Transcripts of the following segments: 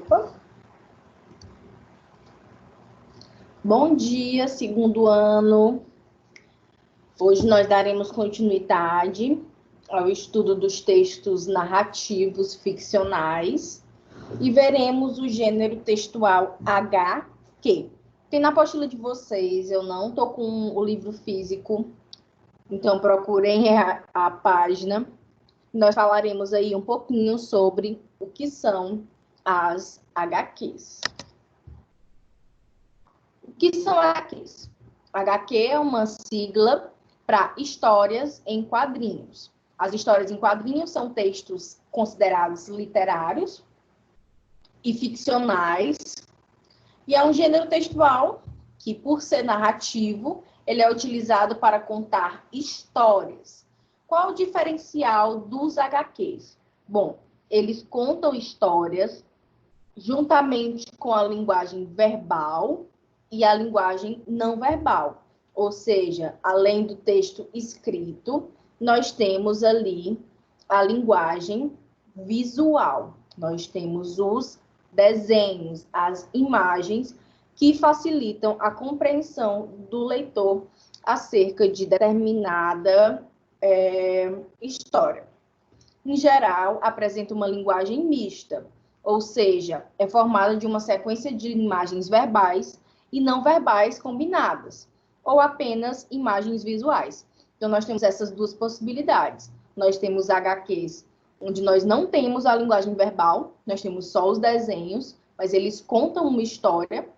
Opa. Bom dia, segundo ano. Hoje nós daremos continuidade ao estudo dos textos narrativos ficcionais e veremos o gênero textual HQ. Tem na apostila de vocês, eu não estou com o livro físico, então procurem a página. Nós falaremos aí um pouquinho sobre o que são as HQs. O que são HQs? HQ é uma sigla para histórias em quadrinhos. As histórias em quadrinhos são textos considerados literários e ficcionais, e é um gênero textual que, por ser narrativo, ele é utilizado para contar histórias. Qual o diferencial dos HQs? Bom, eles contam histórias juntamente com a linguagem verbal e a linguagem não verbal. Ou seja, além do texto escrito, nós temos ali a linguagem visual. Nós temos os desenhos, as imagens que facilitam a compreensão do leitor acerca de determinada história. Em geral, apresenta uma linguagem mista, ou seja, é formada de uma sequência de imagens verbais e não verbais combinadas, ou apenas imagens visuais. Então, nós temos essas duas possibilidades. Nós temos HQs onde nós não temos a linguagem verbal, nós temos só os desenhos, mas eles contam uma história.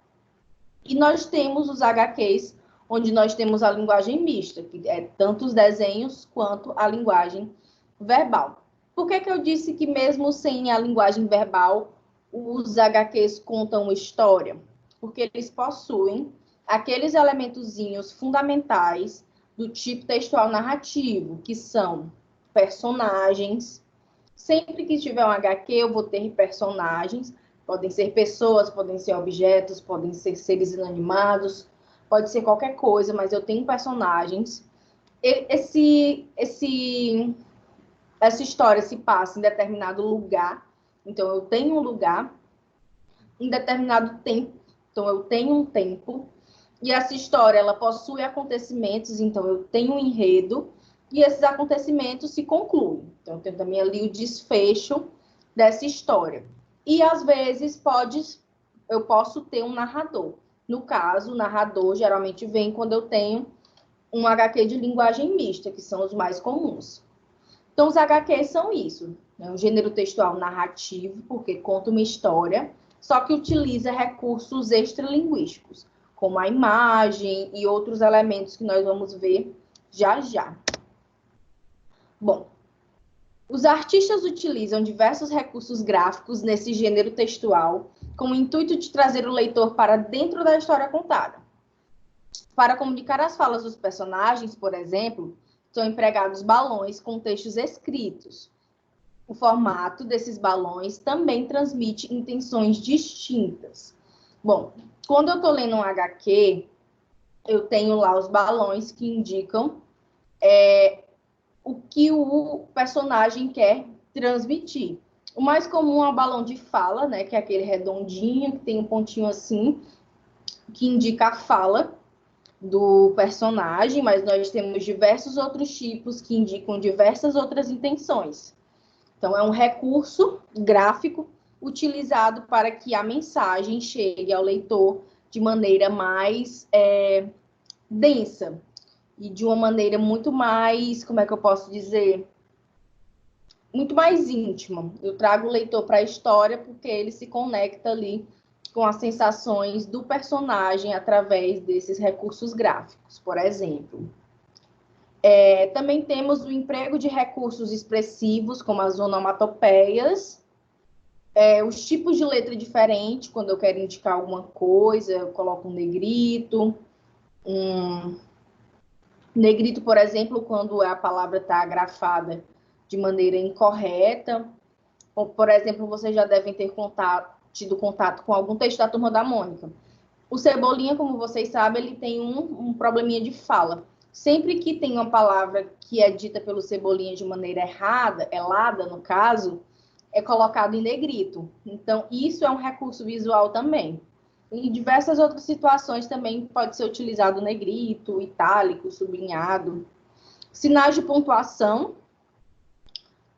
E nós temos os HQs onde nós temos a linguagem mista, que é tanto os desenhos quanto a linguagem verbal. Por que eu disse que mesmo sem a linguagem verbal, os HQs contam história? Porque eles possuem aqueles elementozinhos fundamentais do tipo textual narrativo, que são personagens. Sempre que tiver um HQ, eu vou ter personagens. Podem ser pessoas, podem ser objetos, podem ser seres inanimados, pode ser qualquer coisa, mas eu tenho personagens. Essa história se passa em determinado lugar, então eu tenho um lugar, em determinado tempo, então eu tenho um tempo, e essa história ela possui acontecimentos, então eu tenho um enredo, e esses acontecimentos se concluem. Então eu tenho também ali o desfecho dessa história. E às vezes eu posso ter um narrador. No caso, o narrador geralmente vem quando eu tenho um HQ de linguagem mista, que são os mais comuns. Então, os HQs são isso, né? Um gênero textual narrativo, porque conta uma história, só que utiliza recursos extralinguísticos, como a imagem e outros elementos que nós vamos ver já já. Bom, os artistas utilizam diversos recursos gráficos nesse gênero textual, com o intuito de trazer o leitor para dentro da história contada. Para comunicar as falas dos personagens, por exemplo, são empregados balões com textos escritos. O formato desses balões também transmite intenções distintas. Bom, quando eu estou lendo um HQ, eu tenho lá os balões que indicam o que o personagem quer transmitir. O mais comum é o balão de fala, né, que é aquele redondinho, que tem um pontinho assim, que indica a fala do personagem, mas nós temos diversos outros tipos que indicam diversas outras intenções. Então, é um recurso gráfico utilizado para que a mensagem chegue ao leitor de maneira mais densa e de uma maneira muito mais, como é que eu posso dizer, muito mais íntima. Eu trago o leitor para a história porque ele se conecta ali com as sensações do personagem através desses recursos gráficos, por exemplo. Também temos o emprego de recursos expressivos, como as onomatopeias, os tipos de letra diferentes, quando eu quero indicar alguma coisa, eu coloco um negrito. Negrito, por exemplo, quando a palavra está grafada de maneira incorreta. Por exemplo, vocês já devem ter tido contato com algum texto da Turma da Mônica. O Cebolinha, como vocês sabem, ele tem um probleminha de fala. Sempre que tem uma palavra que é dita pelo Cebolinha de maneira errada, elada no caso, é colocado em negrito. Então, isso é um recurso visual também. Em diversas outras situações também pode ser utilizado negrito, itálico, sublinhado. Sinais de pontuação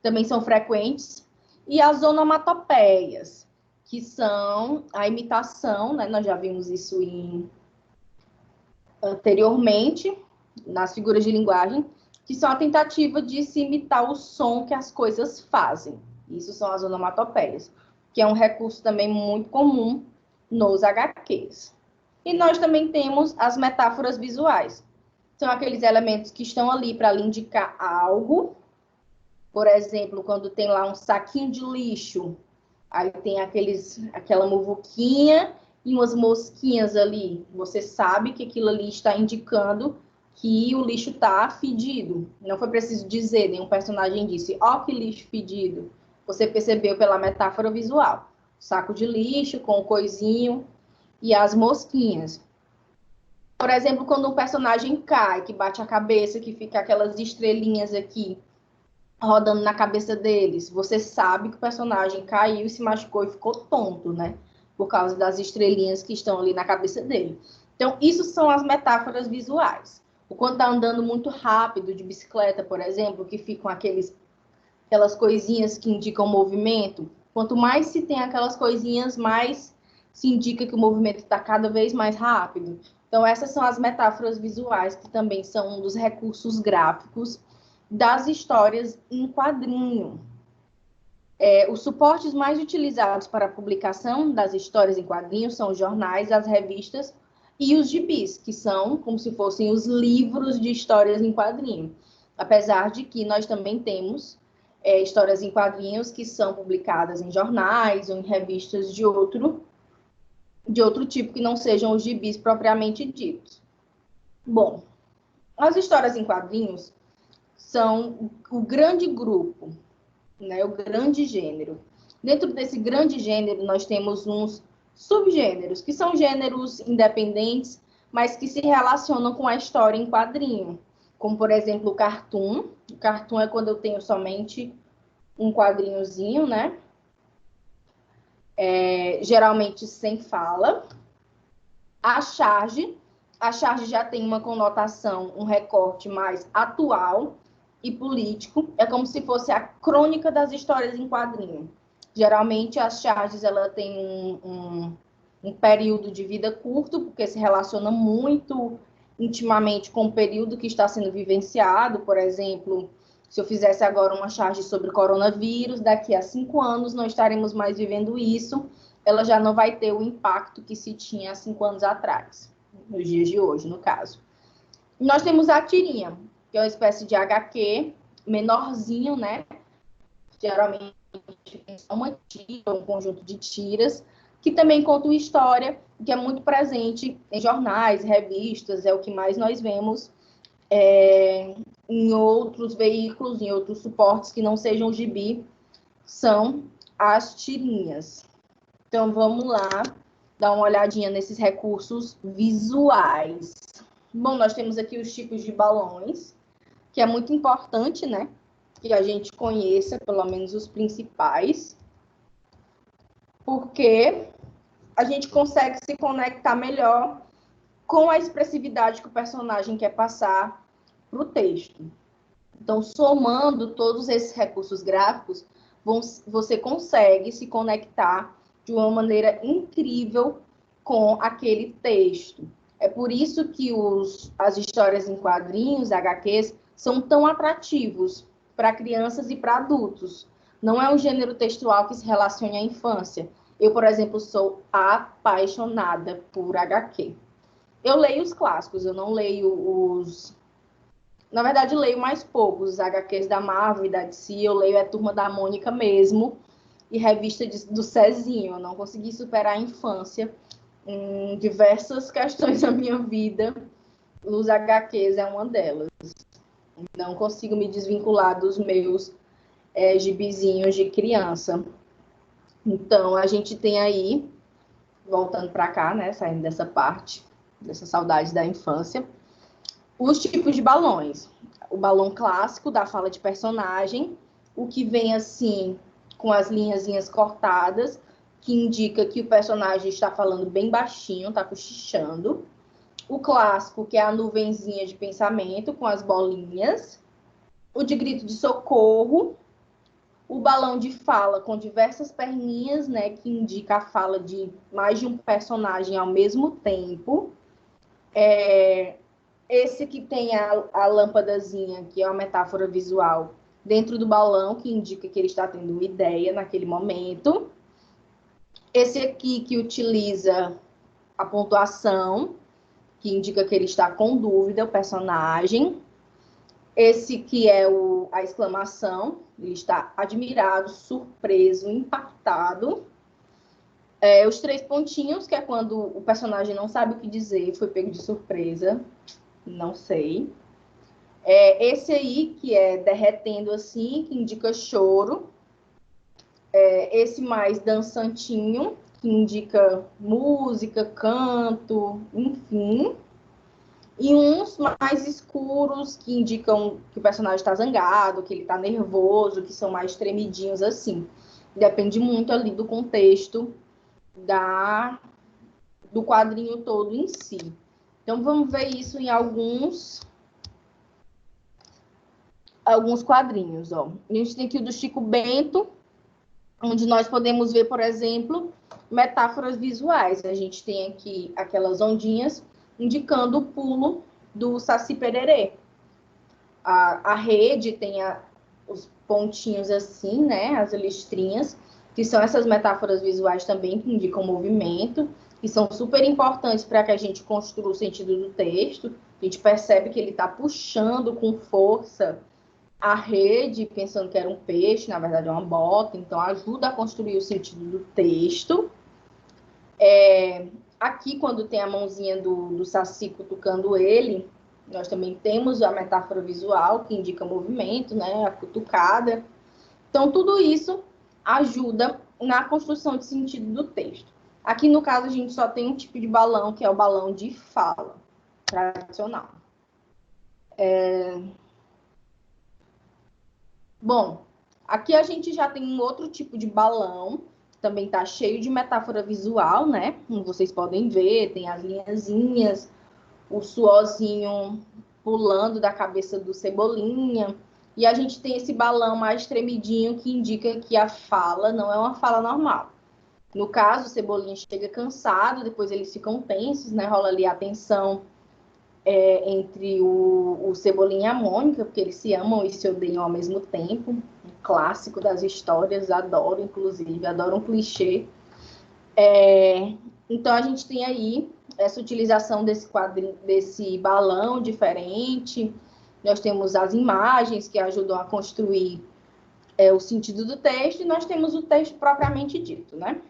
também são frequentes. E as onomatopeias, que são a imitação, né? Nós já vimos isso anteriormente, nas figuras de linguagem, que são a tentativa de se imitar o som que as coisas fazem. Isso são as onomatopeias, que é um recurso também muito comum nos HQs. E nós também temos as metáforas visuais. São aqueles elementos que estão ali para lhe indicar algo. Por exemplo, quando tem lá um saquinho de lixo, aí tem aquela muvuquinha e umas mosquinhas ali. Você sabe que aquilo ali está indicando que o lixo está fedido. Não foi preciso dizer, nenhum personagem disse, ó, que lixo fedido. Você percebeu pela metáfora visual. Saco de lixo com o coisinho e as mosquinhas. Por exemplo, quando um personagem cai, que bate a cabeça, que fica aquelas estrelinhas aqui rodando na cabeça deles, você sabe que o personagem caiu, se machucou e ficou tonto, né? Por causa das estrelinhas que estão ali na cabeça dele. Então, isso são as metáforas visuais. O quando tá andando muito rápido de bicicleta, por exemplo, que ficam aquelas coisinhas que indicam movimento, quanto mais se tem aquelas coisinhas, mais se indica que o movimento está cada vez mais rápido. Então, essas são as metáforas visuais, que também são um dos recursos gráficos das histórias em quadrinho. Os suportes mais utilizados para a publicação das histórias em quadrinhos são os jornais, as revistas e os gibis, que são como se fossem os livros de histórias em quadrinho. Apesar de que nós também temos histórias em quadrinhos que são publicadas em jornais ou em revistas de outro tipo, que não sejam os gibis propriamente ditos. Bom, as histórias em quadrinhos são o grande grupo, né, o grande gênero. Dentro desse grande gênero, nós temos uns subgêneros, que são gêneros independentes, mas que se relacionam com a história em quadrinho. Como, por exemplo, o cartoon. O cartoon é quando eu tenho somente um quadrinhozinho, né? Geralmente sem fala. A charge já tem uma conotação, um recorte mais atual e político. É como se fosse a crônica das histórias em quadrinho. Geralmente, as charges ela tem um período de vida curto, porque se relaciona muito intimamente com o período que está sendo vivenciado. Por exemplo, se eu fizesse agora uma charge sobre coronavírus, daqui a 5 anos não estaremos mais vivendo isso, ela já não vai ter o impacto que se tinha há 5 anos atrás, nos dias de hoje, no caso. Nós temos a tirinha, que é uma espécie de HQ menorzinho, né? Geralmente uma tira, um conjunto de tiras, que também conta uma história que é muito presente em jornais, revistas, é o que mais nós vemos em outros veículos, em outros suportes que não sejam o gibi, são as tirinhas. Então, vamos lá dar uma olhadinha nesses recursos visuais. Bom, nós temos aqui os tipos de balões, que é muito importante, né? Que a gente conheça, pelo menos, os principais, porque a gente consegue se conectar melhor com a expressividade que o personagem quer passar para o texto. Então, somando todos esses recursos gráficos, você consegue se conectar de uma maneira incrível com aquele texto. É por isso que as histórias em quadrinhos, HQs, são tão atrativos para crianças e para adultos. Não é um gênero textual que se relacione à infância. Eu, por exemplo, sou apaixonada por HQ. Eu leio os clássicos, eu não leio os... Na verdade, leio mais poucos, os HQs da Marvel e da DC, eu leio a Turma da Mônica mesmo, e revista do Cezinho. Eu não consegui superar a infância em diversas questões da minha vida. Os HQs é uma delas. Não consigo me desvincular dos meus gibizinhos de criança. Então, a gente tem aí, voltando para cá, né, saindo dessa parte, dessa saudade da infância, os tipos de balões. O balão clássico da fala de personagem, o que vem assim com as linhazinhas cortadas, que indica que o personagem está falando bem baixinho, está cochichando. O clássico, que é a nuvenzinha de pensamento, com as bolinhas. O de grito de socorro. O balão de fala, com diversas perninhas, né, que indica a fala de mais de um personagem ao mesmo tempo. Esse que tem a lâmpadazinha, que é uma metáfora visual, dentro do balão, que indica que ele está tendo uma ideia naquele momento. Esse aqui que utiliza a pontuação, que indica que ele está com dúvida, o personagem. Esse que é a exclamação, ele está admirado, surpreso, impactado. Os 3 pontinhos, que é quando o personagem não sabe o que dizer, foi pego de surpresa, não sei. Esse aí, que é derretendo assim, que indica choro. Esse mais dançantinho, que indica música, canto, enfim. E uns mais escuros, que indicam que o personagem está zangado, que ele está nervoso, que são mais tremidinhos assim. Depende muito ali do contexto do quadrinho todo em si. Então, vamos ver isso em alguns quadrinhos. Ó. A gente tem aqui o do Chico Bento, onde nós podemos ver, por exemplo, metáforas visuais. A gente tem aqui aquelas ondinhas indicando o pulo do Saci Pererê. A rede tem os pontinhos assim, né? As listrinhas, que são essas metáforas visuais também que indicam movimento, que são super importantes para que a gente construa o sentido do texto. A gente percebe que ele está puxando com força a rede, pensando que era um peixe, na verdade é uma bota, então ajuda a construir o sentido do texto. Aqui, quando tem a mãozinha do Saci cutucando ele, nós também temos a metáfora visual, que indica movimento, né? A cutucada. Então, tudo isso ajuda na construção de sentido do texto. Aqui, no caso, a gente só tem um tipo de balão, que é o balão de fala, tradicional. Bom, aqui a gente já tem um outro tipo de balão, também está cheio de metáfora visual, né? Como vocês podem ver, tem as linhazinhas, o suorzinho pulando da cabeça do Cebolinha. E a gente tem esse balão mais tremidinho que indica que a fala não é uma fala normal. No caso, o Cebolinha chega cansado, depois eles ficam tensos, né? Rola ali a tensão entre o Cebolinha e a Mônica, porque eles se amam e se odeiam ao mesmo tempo. Um clássico das histórias, adoro, inclusive, adoro um clichê. Então, a gente tem aí essa utilização desse balão diferente. Nós temos as imagens que ajudam a construir o sentido do texto, e nós temos o texto propriamente dito, né?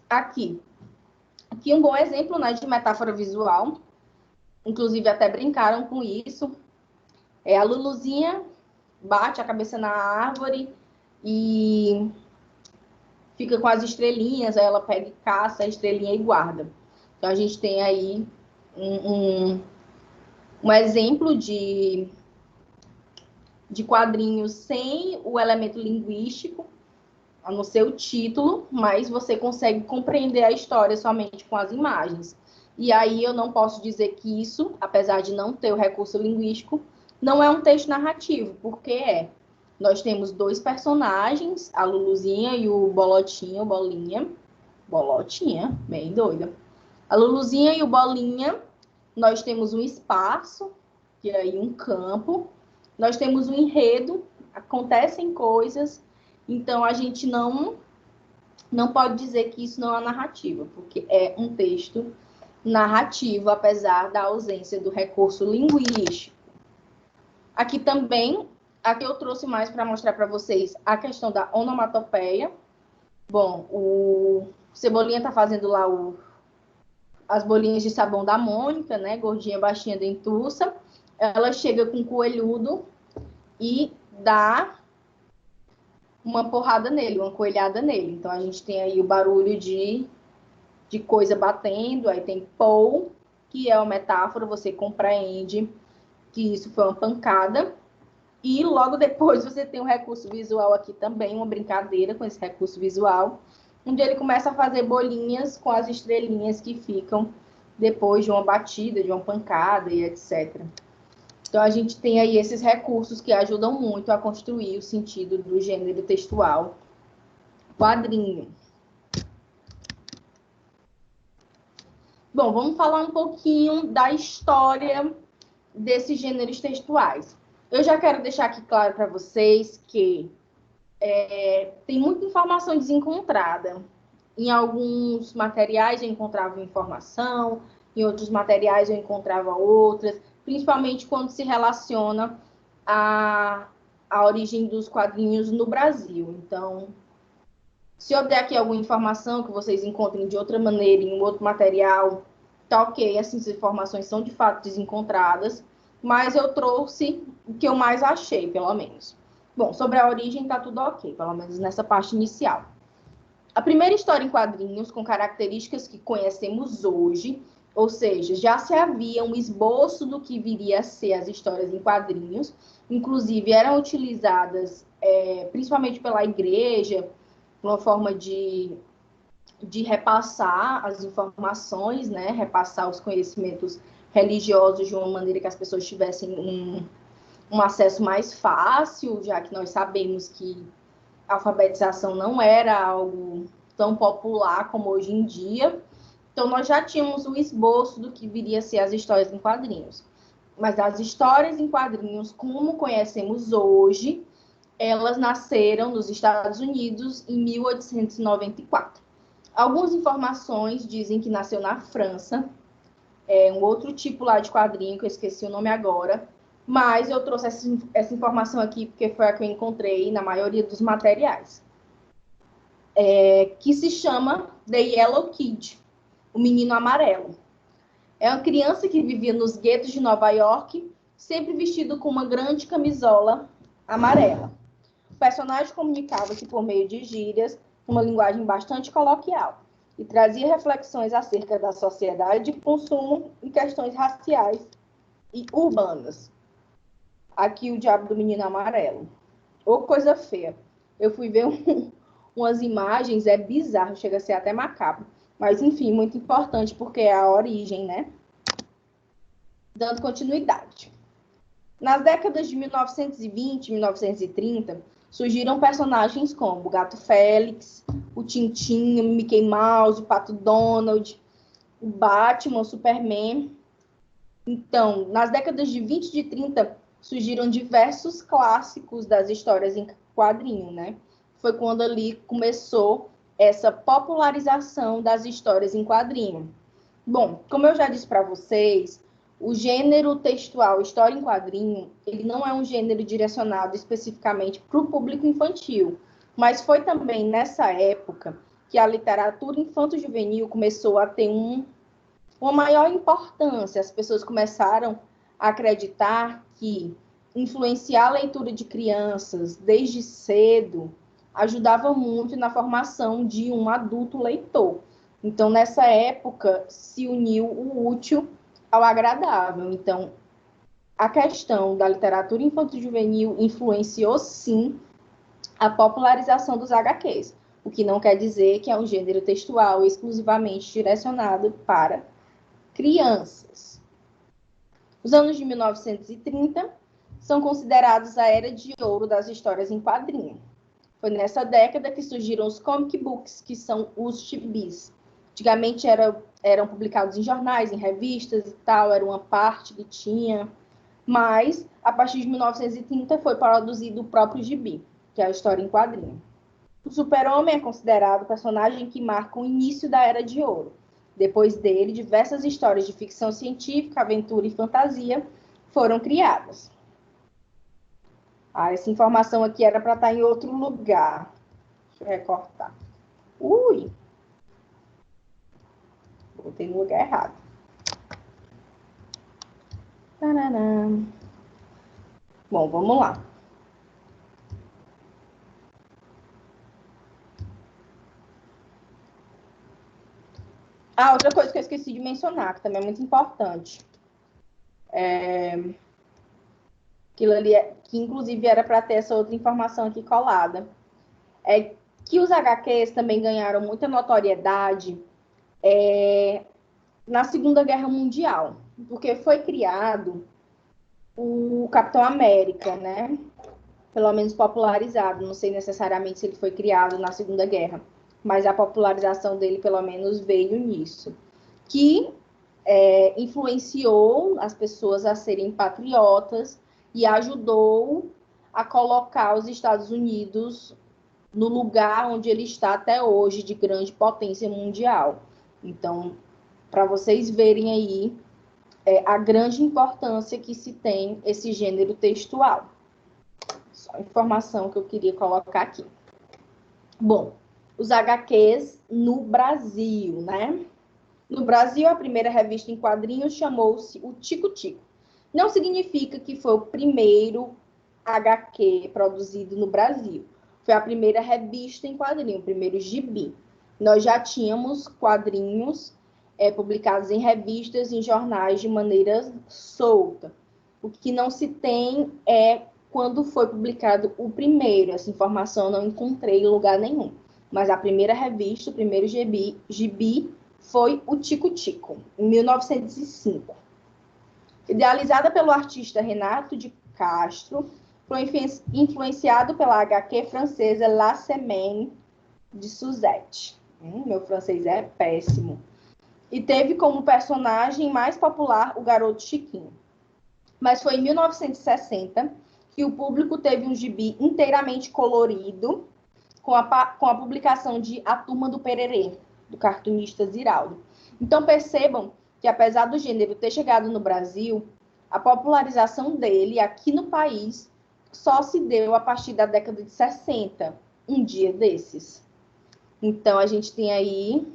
Aqui um bom exemplo, né, de metáfora visual. Inclusive, até brincaram com isso. A Luluzinha bate a cabeça na árvore e fica com as estrelinhas, aí ela pega e caça a estrelinha e guarda. Então, a gente tem aí um exemplo de quadrinhos sem o elemento linguístico, a não ser o título, mas você consegue compreender a história somente com as imagens. E aí eu não posso dizer que isso, apesar de não ter o recurso linguístico, não é um texto narrativo, porque nós temos 2 personagens, a Luluzinha e o Bolotinha, Bolotinha, bem doida. A Luluzinha e o Bolinha, nós temos um espaço, que é aí um campo, nós temos um enredo, acontecem coisas, então a gente não pode dizer que isso não é narrativa, porque é um texto narrativo, apesar da ausência do recurso linguístico. Aqui eu trouxe mais para mostrar para vocês a questão da onomatopeia. Bom, o Cebolinha está fazendo lá as bolinhas de sabão da Mônica, né? Gordinha, baixinha, dentuça. Ela chega com o coelhudo e dá uma porrada nele, uma coelhada nele. Então, a gente tem aí o barulho de coisa batendo, aí tem pou, que é uma metáfora, você compreende que isso foi uma pancada. E logo depois você tem um recurso visual aqui também, uma brincadeira com esse recurso visual, onde ele começa a fazer bolinhas com as estrelinhas que ficam depois de uma batida, de uma pancada e etc. Então, a gente tem aí esses recursos que ajudam muito a construir o sentido do gênero textual quadrinho. Bom, vamos falar um pouquinho da história desses gêneros textuais. Eu já quero deixar aqui claro para vocês que tem muita informação desencontrada. Em alguns materiais eu encontrava informação, em outros materiais eu encontrava outras, principalmente quando se relaciona a origem dos quadrinhos no Brasil. Então, se eu der aqui alguma informação que vocês encontrem de outra maneira em um outro material, tá ok, essas informações são de fato desencontradas, mas eu trouxe o que eu mais achei, pelo menos. Bom, sobre a origem tá tudo ok, pelo menos nessa parte inicial. A primeira história em quadrinhos, com características que conhecemos hoje, ou seja, já se havia um esboço do que viria a ser as histórias em quadrinhos, inclusive eram utilizadas principalmente pela igreja, uma forma de repassar as informações, né? Repassar os conhecimentos religiosos de uma maneira que as pessoas tivessem um acesso mais fácil, já que nós sabemos que a alfabetização não era algo tão popular como hoje em dia. Então, nós já tínhamos o esboço do que viria a ser as histórias em quadrinhos. Mas as histórias em quadrinhos, como conhecemos hoje, elas nasceram nos Estados Unidos em 1894. Algumas informações dizem que nasceu na França, um outro tipo lá de quadrinho, que eu esqueci o nome agora, mas eu trouxe essa informação aqui porque foi a que eu encontrei na maioria dos materiais, que se chama The Yellow Kid, o Menino Amarelo. É uma criança que vivia nos guetos de Nova York, sempre vestido com uma grande camisola amarela. O personagem comunicava-se por meio de gírias, uma linguagem bastante coloquial, e trazia reflexões acerca da sociedade de consumo e questões raciais e urbanas. Aqui o Diabo do Menino Amarelo. Ô, coisa feia. Eu fui ver umas imagens, é bizarro, chega a ser até macabro. Mas, enfim, muito importante, porque é a origem, né? Dando continuidade. Nas décadas de 1920 e 1930, surgiram personagens como o Gato Félix, o Tintin, o Mickey Mouse, o Pato Donald, o Batman, o Superman. Então, nas décadas de 20 e de 30, surgiram diversos clássicos das histórias em quadrinho, né? Foi quando ali começou essa popularização das histórias em quadrinho. Bom, como eu já disse para vocês, o gênero textual história em quadrinho, ele não é um gênero direcionado especificamente para o público infantil, mas foi também nessa época que a literatura infanto-juvenil começou a ter uma maior importância. As pessoas começaram a acreditar que influenciar a leitura de crianças desde cedo ajudava muito na formação de um adulto leitor. Então, nessa época, se uniu o útil ao agradável. Então, a questão da literatura infanto-juvenil influenciou, sim, a popularização dos HQs, o que não quer dizer que é um gênero textual exclusivamente direcionado para crianças. Os anos de 1930 são considerados a era de ouro das histórias em quadrinho. Foi nessa década que surgiram os comic books, que são os gibis. Antigamente eram publicados em jornais, em revistas e tal, era uma parte que tinha. Mas, a partir de 1930, foi produzido o próprio gibi, que é a história em quadrinho. O Super-Homem é considerado o personagem que marca o início da Era de Ouro. Depois dele, diversas histórias de ficção científica, aventura e fantasia foram criadas. Essa informação aqui era para estar em outro lugar. Deixa eu recortar. Ui! Botei no lugar errado. Tararam. Bom, vamos lá. Outra coisa que eu esqueci de mencionar, que também é muito importante. Aquilo ali, que inclusive era para ter essa outra informação aqui colada. É que os HQs também ganharam muita notoriedade na Segunda Guerra Mundial, porque foi criado o Capitão América, né? Pelo menos popularizado, não sei necessariamente se ele foi criado na Segunda Guerra, mas a popularização dele pelo menos veio nisso, que influenciou as pessoas a serem patriotas e ajudou a colocar os Estados Unidos no lugar onde ele está até hoje, de grande potência mundial. Então, para vocês verem aí a grande importância que se tem esse gênero textual. Só a informação que eu queria colocar aqui. Bom, os HQs no Brasil, né? No Brasil, a primeira revista em quadrinhos chamou-se o Tico Tico. Não significa que foi o primeiro HQ produzido no Brasil. Foi a primeira revista em quadrinho, o primeiro gibi. Nós já tínhamos quadrinhos publicados em revistas, em jornais de maneira solta. O que não se tem é quando foi publicado o primeiro. Essa informação eu não encontrei em lugar nenhum. Mas a primeira revista, o primeiro gibi foi o Tico Tico, em 1905. Idealizada pelo artista Renato de Castro, foi influenciado pela HQ francesa La Semaine de Suzette. Meu francês é péssimo. E teve como personagem mais popular o garoto Chiquinho. Mas foi em 1960 que o público teve um gibi inteiramente colorido com a publicação de A Turma do Pererê, do cartunista Ziraldo. Então percebam que apesar do gênero ter chegado no Brasil, a popularização dele aqui no país só se deu a partir da década de 60, um dia desses. Então a gente tem aí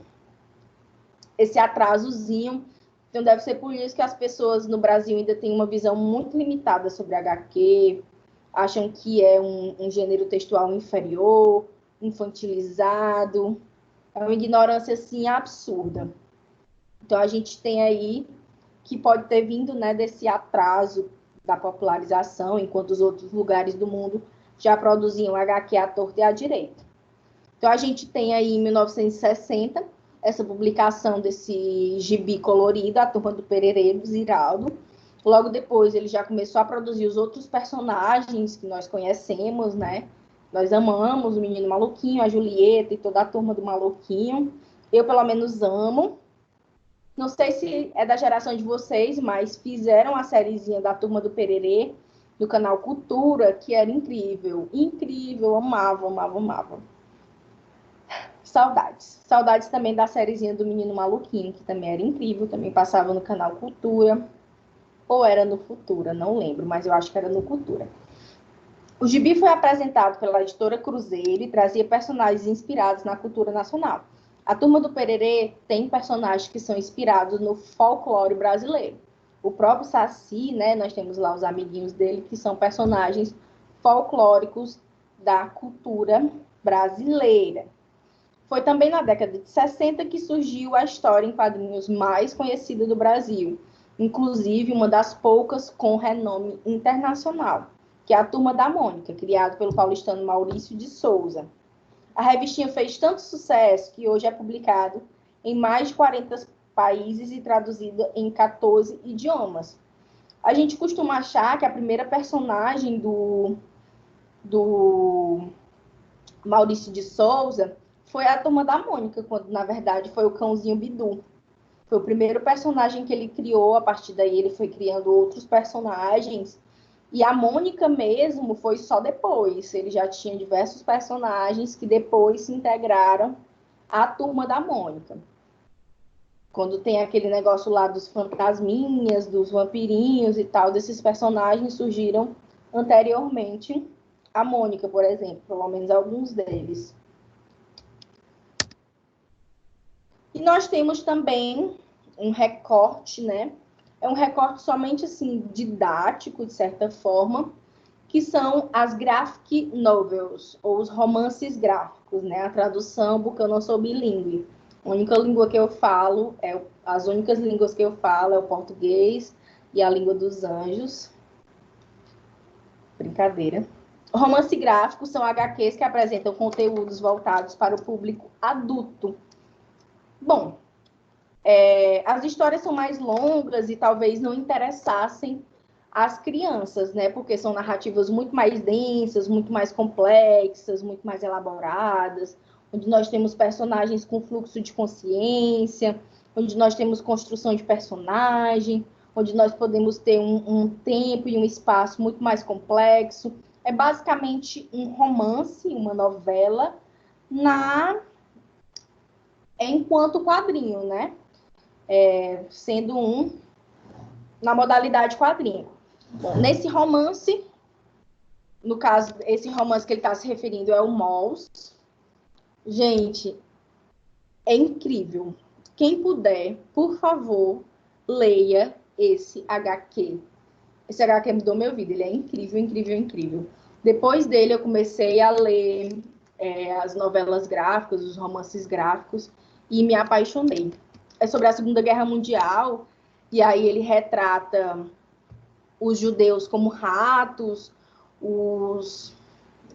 esse atrasozinho. Então deve ser por isso que as pessoas no Brasil ainda têm uma visão muito limitada sobre HQ, acham que é um gênero textual inferior, infantilizado. É uma ignorância, assim, absurda. Então, a gente tem aí que pode ter vindo, né, desse atraso da popularização, enquanto os outros lugares do mundo já produziam HQ à torta e à direita. Então, a gente tem aí, em 1960, essa publicação desse gibi colorido, A Turma do Pererê, do Ziraldo. Logo depois, ele já começou a produzir os outros personagens que nós conhecemos, né? Nós amamos o Menino Maluquinho, a Julieta e toda a Turma do Maluquinho. Eu, pelo menos, amo. Não sei se é da geração de vocês, mas fizeram a sériezinha da Turma do Pererê, do canal Cultura, que era incrível. Incrível, amava, amava, amava. Saudades. Saudades também da sériezinha do Menino Maluquinho, que também era incrível, também passava no canal Cultura. Ou era no Futura, não lembro, mas eu acho que era no Cultura. O gibi foi apresentado pela editora Cruzeiro e trazia personagens inspirados na cultura nacional. A Turma do Pererê tem personagens que são inspirados no folclore brasileiro. O próprio Saci, né, nós temos lá os amiguinhos dele, que são personagens folclóricos da cultura brasileira. Foi também na década de 60 que surgiu a história em quadrinhos mais conhecida do Brasil, inclusive uma das poucas com renome internacional, que é a Turma da Mônica, criado pelo paulistano Maurício de Souza. A revistinha fez tanto sucesso que hoje é publicado em mais de 40 países e traduzida em 14 idiomas. A gente costuma achar que a primeira personagem do Maurício de Souza foi a Turma da Mônica, quando na verdade foi o cãozinho Bidu. Foi o primeiro personagem que ele criou, a partir daí ele foi criando outros personagens. E a Mônica mesmo foi só depois. Ele já tinha diversos personagens que depois se integraram à Turma da Mônica. Quando tem aquele negócio lá dos fantasminhas, dos vampirinhos e tal, desses personagens surgiram anteriormente a Mônica, por exemplo, pelo menos alguns deles. E nós temos também um recorte, né? É um recorte somente assim didático, de certa forma, que são as graphic novels, ou os romances gráficos, né? A tradução, porque eu não sou bilíngue. A única língua que eu falo, as únicas línguas que eu falo é o português e a língua dos anjos. Brincadeira. Romance gráfico são HQs que apresentam conteúdos voltados para o público adulto. Bom, as histórias são mais longas e talvez não interessassem as crianças, né? Porque são narrativas muito mais densas, muito mais complexas, muito mais elaboradas, onde nós temos personagens com fluxo de consciência, onde nós temos construção de personagem, onde nós podemos ter um tempo e um espaço muito mais complexo. É basicamente um romance, uma novela, enquanto quadrinho, né? Sendo na modalidade quadrinho. Bom, nesse romance, no caso, esse romance que ele está se referindo é o Mols. Gente, é incrível. Quem puder, por favor, leia esse HQ. Esse HQ mudou meu vida, ele é incrível, incrível, incrível. Depois dele, eu comecei a ler as novelas gráficas, os romances gráficos, e me apaixonei. É sobre a Segunda Guerra Mundial, e aí ele retrata os judeus como ratos, os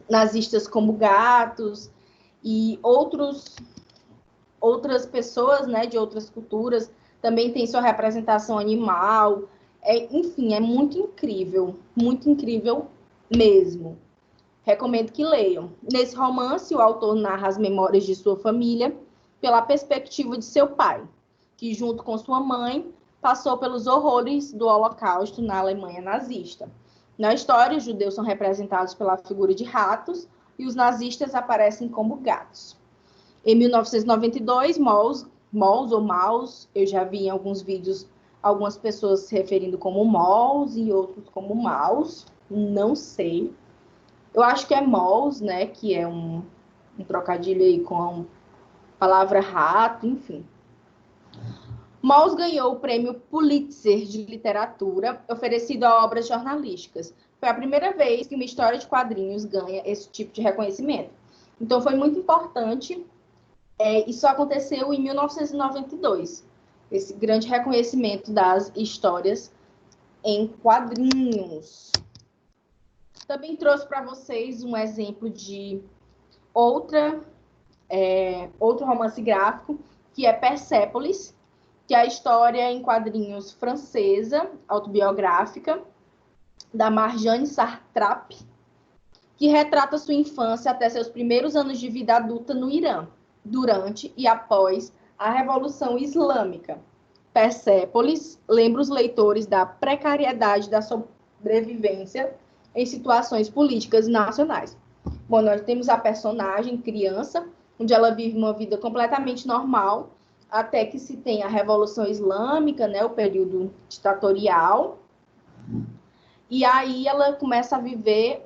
nazistas como gatos, e outras pessoas, né, de outras culturas também tem sua representação animal. Enfim, é muito incrível mesmo. Recomendo que leiam. Nesse romance, o autor narra as memórias de sua família pela perspectiva de seu pai, que junto com sua mãe passou pelos horrores do Holocausto na Alemanha nazista. Na história, os judeus são representados pela figura de ratos e os nazistas aparecem como gatos. Em 1992, Mols, eu já vi em alguns vídeos algumas pessoas se referindo como Mols e outros como Maus, não sei. Eu acho que é Mols, né, que é um trocadilho aí com a palavra rato, enfim. Mols ganhou o prêmio Pulitzer de literatura, oferecido a obras jornalísticas. Foi a primeira vez que uma história de quadrinhos ganha esse tipo de reconhecimento. Então, foi muito importante. Isso aconteceu em 1992, esse grande reconhecimento das histórias em quadrinhos. Também trouxe para vocês um exemplo de outro romance gráfico, que é Persépolis, que é a história em quadrinhos francesa, autobiográfica, da Marjane Satrap, que retrata sua infância até seus primeiros anos de vida adulta no Irã, durante e após a Revolução Islâmica. Persépolis lembra os leitores da precariedade da sobrevivência em situações políticas nacionais. Bom, nós temos a personagem criança, onde ela vive uma vida completamente normal, até que se tem a Revolução Islâmica, né, o período ditatorial, e aí ela começa a viver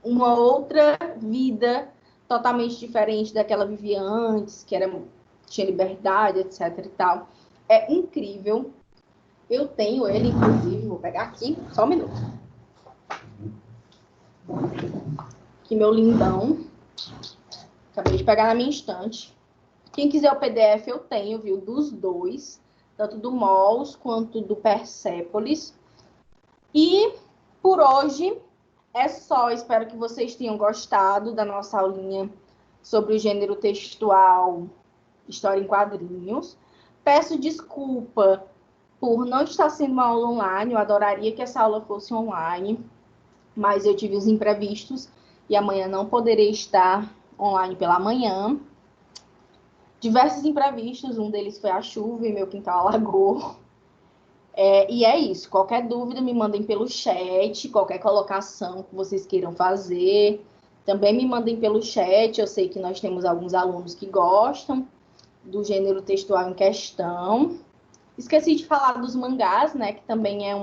uma outra vida totalmente diferente da que ela vivia antes, que tinha liberdade, etc e tal. É incrível. Eu tenho ele, inclusive, vou pegar aqui, só um minuto. Aqui, meu lindão. Acabei de pegar na minha estante. Quem quiser o PDF, eu tenho, viu? Dos dois. Tanto do Mols quanto do Persépolis. E, por hoje, é só. Espero que vocês tenham gostado da nossa aulinha sobre o gênero textual, história em quadrinhos. Peço desculpa por não estar sendo uma aula online. Eu adoraria que essa aula fosse online, mas eu tive os imprevistos e amanhã não poderei estar online pela manhã. Diversos imprevistos, um deles foi a chuva e meu quintal alagou. E é isso. Qualquer dúvida, me mandem pelo chat, qualquer colocação que vocês queiram fazer. Também me mandem pelo chat. Eu sei que nós temos alguns alunos que gostam do gênero textual em questão. Esqueci de falar dos mangás, né? Que também é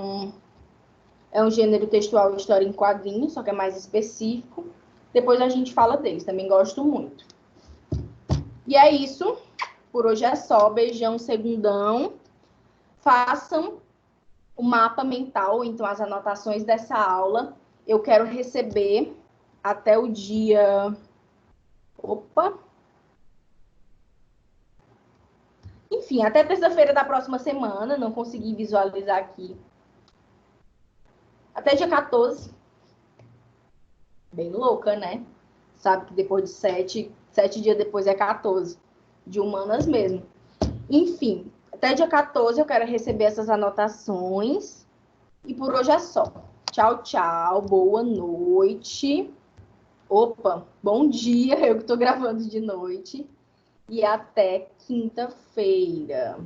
um gênero textual e história em quadrinhos, só que é mais específico. Depois a gente fala deles. Também gosto muito. E é isso. Por hoje é só. Beijão, segundão. Façam o mapa mental, então as anotações dessa aula. Eu quero receber até o dia... Opa! Enfim, até terça-feira da próxima semana. Não consegui visualizar aqui. até dia 14. Bem louca, né? Sabe que depois de 7 dias depois é 14. De humanas mesmo. Enfim, até dia 14 eu quero receber essas anotações. E por hoje é só. Tchau, tchau. Boa noite. Opa, bom dia. Eu que tô gravando de noite. E até quinta-feira.